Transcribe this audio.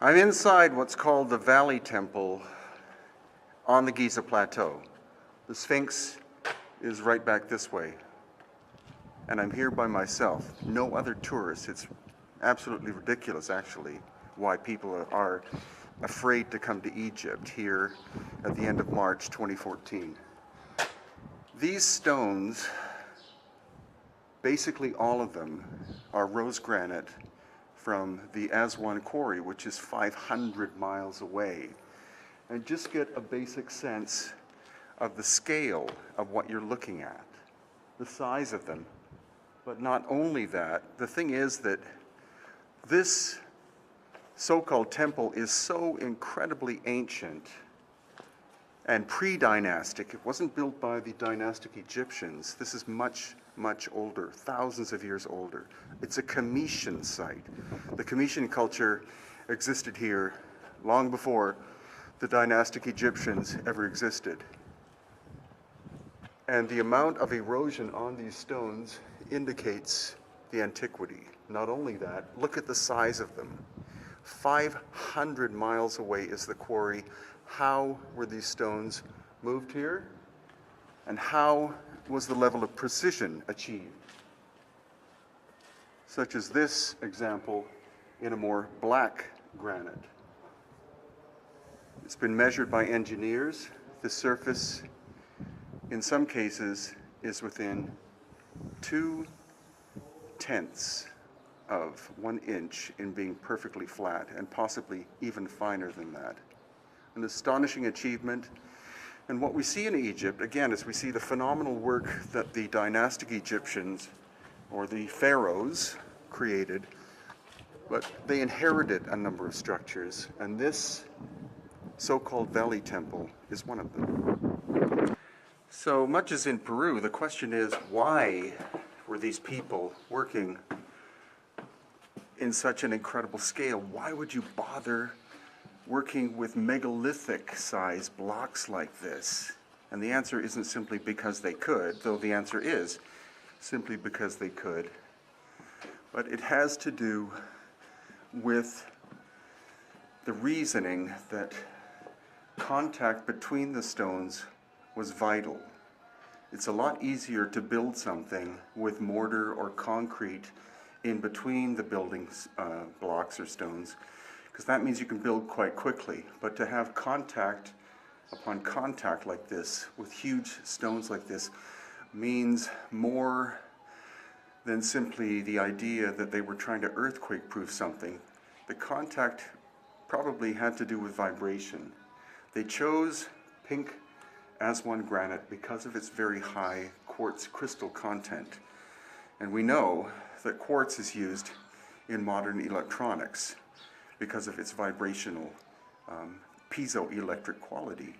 I'm inside what's called the Valley Temple on the Giza Plateau. The Sphinx is right back this way. And I'm here by myself. No other tourists. It's absolutely ridiculous, actually, why people are afraid to come to Egypt here at the end of March 2014. These stones, basically all of them, are rose granite from the Aswan quarry, which is 500 miles away. And just get a basic sense of the scale of what you're looking at, the size of them. But not only that, the thing is that this so-called temple is so incredibly ancient and pre-dynastic. It wasn't built by the dynastic Egyptians. This is much, much older, thousands of years older. It's a Comitian site. The Comitian culture existed here long before the dynastic Egyptians ever existed. And the amount of erosion on these stones indicates the antiquity. Not only that, look at the size of them. 500 miles away is the quarry. How were these stones moved here? And how was the level of precision achieved? Such as this example in a more black granite. It's been measured by engineers. The surface, in some cases, is within 2/10 of 1 inch in being perfectly flat, and possibly even finer than that. An astonishing achievement. And what we see in Egypt, again, is we see the phenomenal work that the dynastic Egyptians, or the Pharaohs, created, but they inherited a number of structures, and this so-called Valley Temple is one of them. So much as in Peru, the question is, why were these people working in such an incredible scale? Why would you bother working with megalithic size blocks like this? And the answer isn't simply because they could, though the answer is simply because they could. But it has to do with the reasoning that contact between the stones was vital. It's a lot easier to build something with mortar or concrete in between the building blocks or stones, because that means you can build quite quickly. But to have contact upon contact like this, with huge stones like this, means more than simply the idea that they were trying to earthquake-proof something. The contact probably had to do with vibration. They chose pink Aswan granite because of its very high quartz crystal content. And we know that quartz is used in modern electronics because of its vibrational piezoelectric quality.